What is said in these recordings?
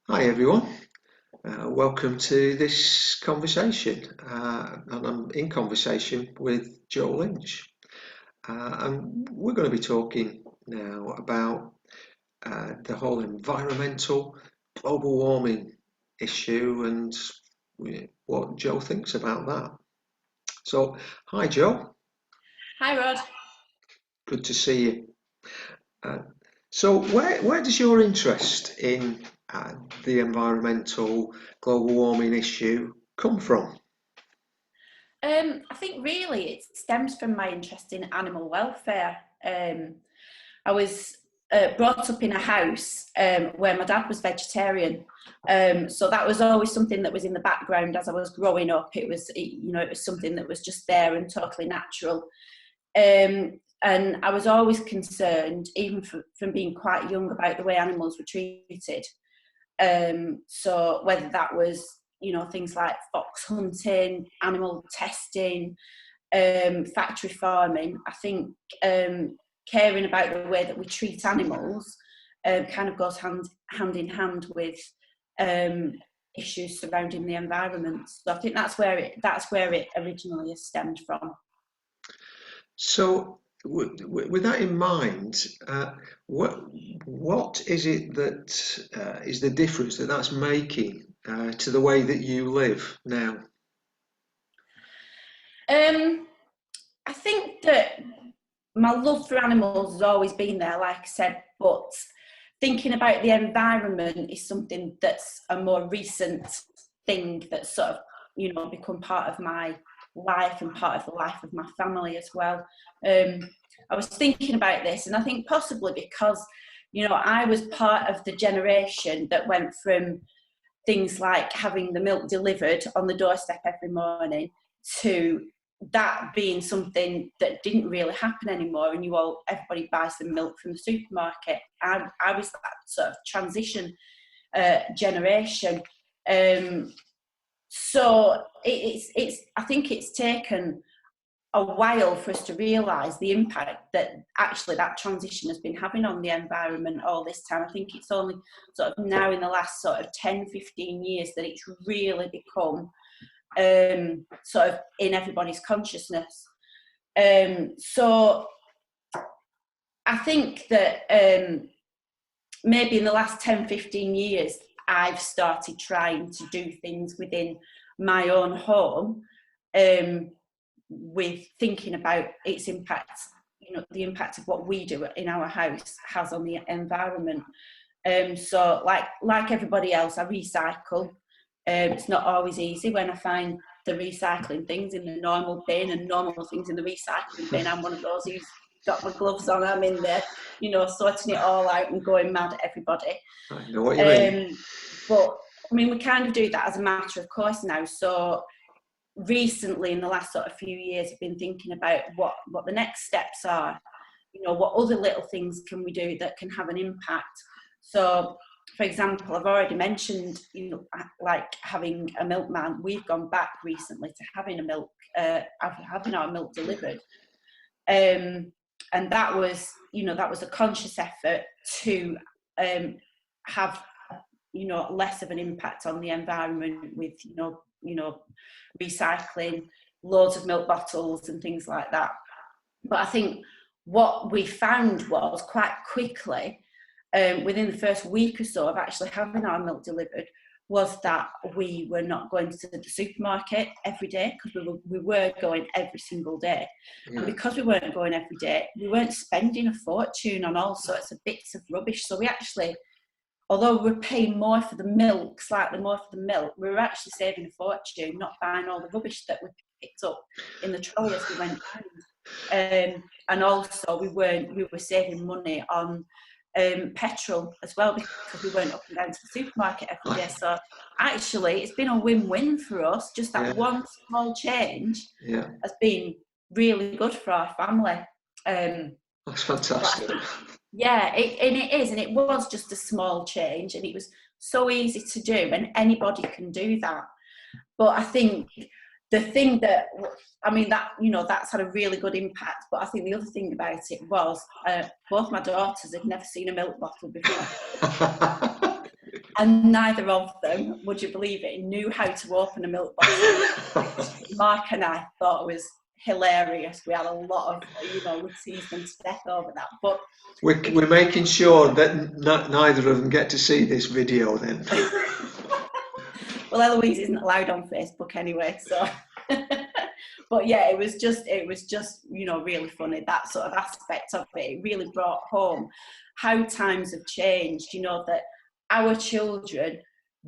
Hi everyone, welcome to this conversation. And I'm in conversation with Jo Lynch. And we're going to be talking now about the whole environmental global warming issue and what Jo thinks about that. So, hi Jo, Hi, Rod. good to see you. Uh, so, where does your interest in the environmental global warming issue come from? I think really it stems from my interest in animal welfare. I was brought up in a house where my dad was vegetarian, so that was always something that was in the background as I was growing up. It was something that was just there and totally natural. And I was always concerned, even from being quite young, about the way animals were treated. So whether that was, things like fox hunting, animal testing, factory farming, I think caring about the way that we treat animals kind of goes hand in hand with issues surrounding the environment. So I think that's where it originally has stemmed from. So, with that in mind, what what is it that is the difference that that's making to the way that you live now? Um, I think that my love for animals has always been there, like I said, but thinking about the environment is something that's a more recent thing that's sort of, become part of my life and part of the life of my family as well. Um, I was thinking about this, and I think possibly because, I was part of the generation that went from things like having the milk delivered on the doorstep every morning to that being something that didn't really happen anymore, and everybody buys the milk from the supermarket. I was that sort of transition generation. So it's I think it's taken a while for us to realise the impact that actually that transition has been having on the environment all this time. I think it's only sort of now in the last sort of 10-15 years that it's really become sort of in everybody's consciousness. So I think that maybe in the last 10-15 years, I've started trying to do things within my own home with thinking about its impact, the impact of what we do in our house has on the environment. So like everybody else, I recycle. It's not always easy when I find the recycling things in the normal bin and normal things in the recycling bin. I'm one of those who's got my gloves on. I'm in there, sorting it all out and going mad at everybody. I know what you mean. But I mean, we kind of do that as a matter of course now. So recently, in the last sort of few years, I've been thinking about what the next steps are. What other little things can we do that can have an impact? So, for example, I've already mentioned, like having a milkman. We've gone back recently to having our milk delivered, and that was a conscious effort to have less of an impact on the environment with recycling loads of milk bottles and things like that. But I think what we found was quite quickly, within the first week or so of actually having our milk delivered, was that we were not going to the supermarket every day, because we were going every single day. And Yeah. because we weren't going every day, we weren't spending a fortune on all sorts of bits of rubbish. So we actually, although we were paying more for the milk, slightly more for the milk, we were actually saving a fortune, not buying all the rubbish that we picked up in the trolley as we went round. And also we were saving money on petrol as well, because we weren't up and down to the supermarket every day. So actually it's been a win-win for us. Just that Yeah, one small change yeah, has been really good for our family. that's But I fantastic. think, yeah, and it is, and it was just a small change, and it was so easy to do, and anybody can do that. But I think the thing that, I mean, that's had a really good impact. But I think the other thing about it was both my daughters had never seen a milk bottle before, And neither of them, would you believe it, knew how to open a milk bottle, which Mark and I thought was hilarious. We had a lot of, we teased them to death over that. But we're making sure that neither of them get to see this video then. Well, Eloise isn't allowed on Facebook anyway, so. But yeah, it was just really funny, that sort of aspect of it. It really brought home how times have changed, that our children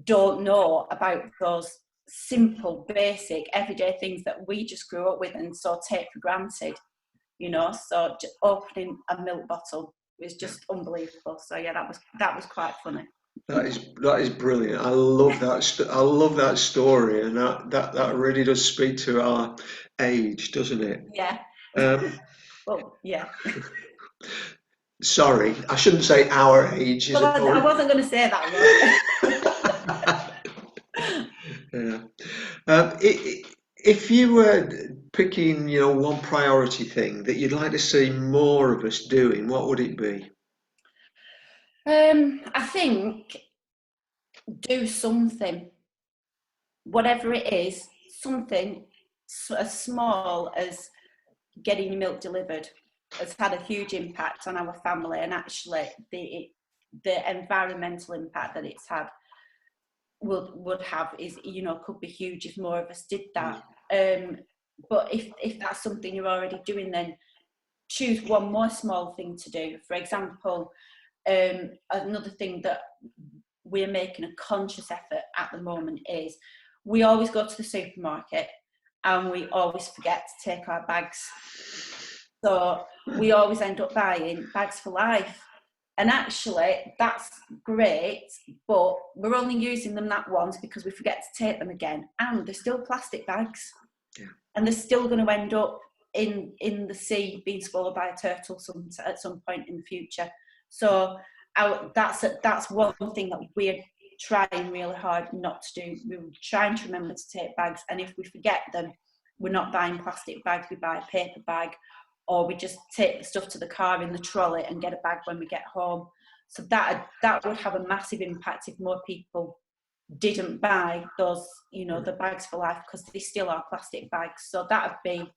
don't know about those simple, basic, everyday things that we just grew up with and so take for granted, so just opening a milk bottle was just unbelievable. So yeah, that was quite funny. That is brilliant. I love that. I love that story, and that really does speak to our age, doesn't it? Yeah. Um, Well, yeah. Sorry, I shouldn't say our age. Well, I wasn't going to say that, Yeah. If you were picking, one priority thing that you'd like to see more of us doing, what would it be? I think do something, whatever it is, something as small as getting your milk delivered has had a huge impact on our family, and actually the environmental impact that it's had would have is could be huge if more of us did that. But if that's something you're already doing, then choose one more small thing to do. For example, another thing that we're making a conscious effort at the moment is we always go to the supermarket and we always forget to take our bags. So we always end up buying bags for life. And actually, that's great, but we're only using them that once because we forget to take them again. And they're still plastic bags. Yeah. And they're still going to end up in the sea being swallowed by a turtle at some point in the future. So that's one thing that we're trying really hard not to do. We're trying to remember to take bags. And if we forget them, we're not buying plastic bags, we buy a paper bag. Or we just take the stuff to the car in the trolley and get a bag when we get home. So that would have a massive impact if more people didn't buy those, the bags for life, because they still are plastic bags. So that would be,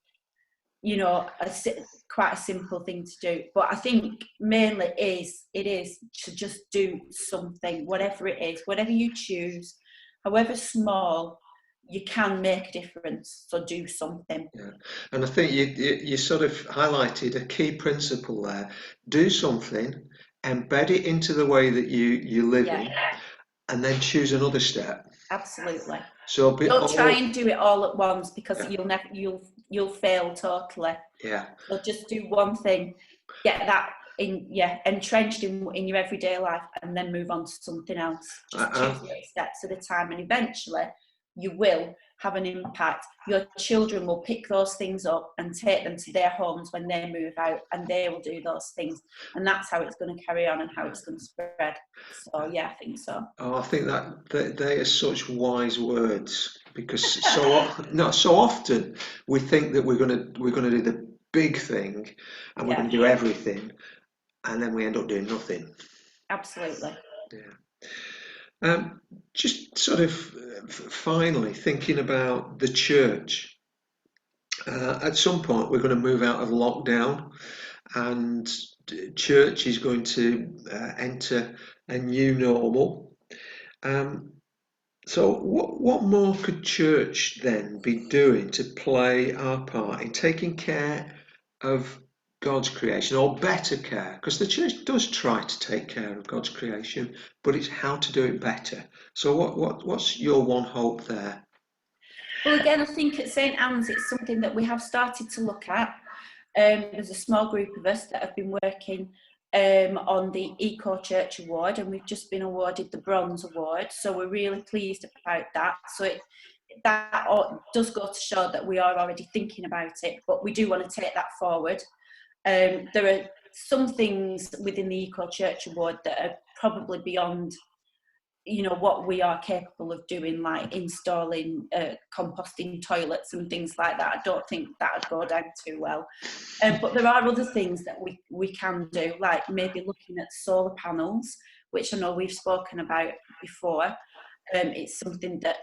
quite a simple thing to do. But I think mainly it is to just do something, whatever it is, whatever you choose, however small, you can make a difference. So do something. Yeah. And I think you sort of highlighted a key principle there. Do something, embed it into the way that you live in, and then choose another step. Absolutely. So don't try and do it all at once, because you'll fail totally. Yeah. So just do one thing, get that entrenched in your everyday life, and then move on to something else. Just choose little steps at a time, and eventually you will have an impact. Your children will pick those things up and take them to their homes when they move out, and they will do those things, and that's how it's going to carry on and how it's going to spread. So yeah, I think so. Oh, I think that they are such wise words, because so often we think that we're going to do the big thing and we're going to do everything, and then we end up doing nothing. Absolutely. Yeah. Just sort of finally thinking about the church. At some point, we're going to move out of lockdown, and church is going to enter a new normal. So, what more could church then be doing to play our part in taking care of God's creation, or better care? Because the church does try to take care of God's creation, but it's how to do it better. So what's your one hope there? Well, again, I think at St Anne's it's something that we have started to look at. There's a small group of us that have been working on the Eco Church Award, and we've just been awarded the Bronze Award. So we're really pleased about that. So that does go to show that we are already thinking about it, but we do want to take that forward. There are some things within the Eco Church Award that are probably beyond what we are capable of doing, like installing composting toilets and things like that. I don't think that would go down too well. But there are other things that we can do, like maybe looking at solar panels, which I know we've spoken about before. It's something that,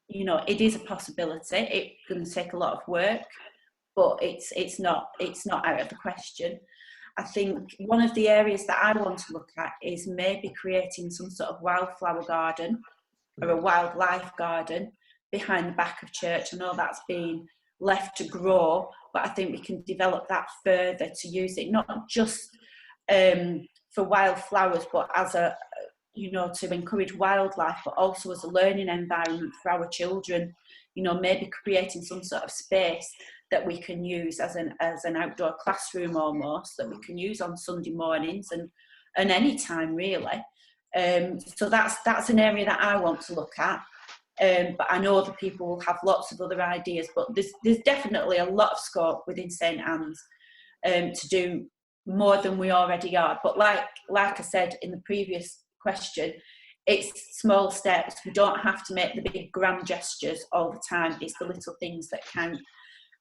it is a possibility. It's going to take a lot of work, but it's not out of the question. I think one of the areas that I want to look at is maybe creating some sort of wildflower garden or a wildlife garden behind the back of church. I know that's been left to grow, but I think we can develop that further to use it not just for wildflowers, but as to encourage wildlife, but also as a learning environment for our children. Maybe creating some sort of space that we can use as an outdoor classroom almost, that we can use on Sunday mornings and any time really. So that's an area that I want to look at. But I know that people will have lots of other ideas, but there's definitely a lot of scope within St Anne's to do more than we already are. But like I said in the previous question, it's small steps. We don't have to make the big grand gestures all the time. It's the little things that count.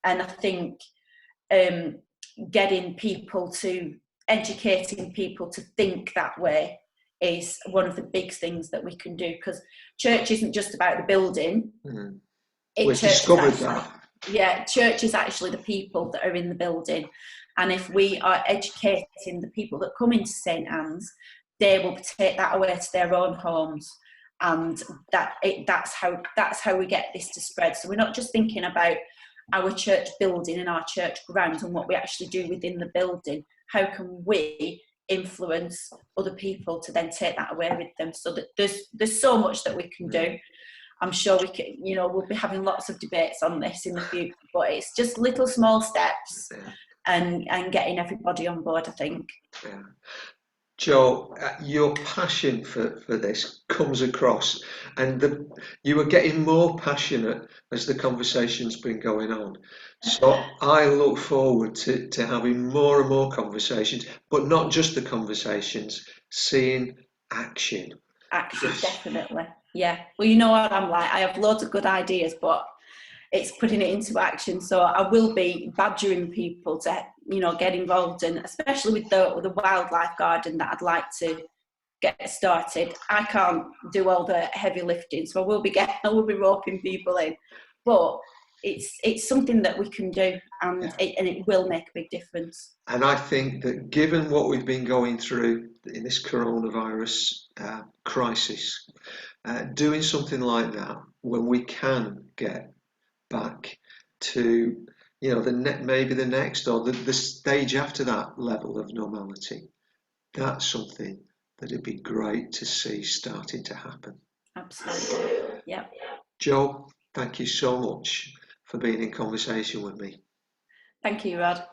And I think educating people to think that way is one of the big things that we can do, because church isn't just about the building. We've discovered that. Yeah, church is actually the people that are in the building. And if we are educating the people that come into St Anne's, they will take that away to their own homes. And that's how we get this to spread. So we're not just thinking about our church building and our church grounds and what we actually do within the building. How can we influence other people to then take that away with them? So that there's so much that we can do. I'm sure we can, we'll be having lots of debates on this in the future, but it's just little small steps and getting everybody on board, I think. Yeah. Jo, your passion for this comes across, and you are getting more passionate as the conversation's been going on. So I look forward to having more and more conversations, but not just the conversations, seeing action. Action, definitely. Yeah. Well, you know what I'm like. I have loads of good ideas, but it's putting it into action. So I will be badgering people to, get involved, and especially with the wildlife garden that I'd like to get started. I can't do all the heavy lifting, so I will be roping people in. But it's something that we can do, and it will make a big difference. And I think that given what we've been going through in this coronavirus crisis, doing something like that when we can get back to maybe the next or the stage after that level of normality, that's something that it'd be great to see starting to happen. Absolutely. Yeah. Jo, thank you so much for being in conversation with me. Thank you, Rod.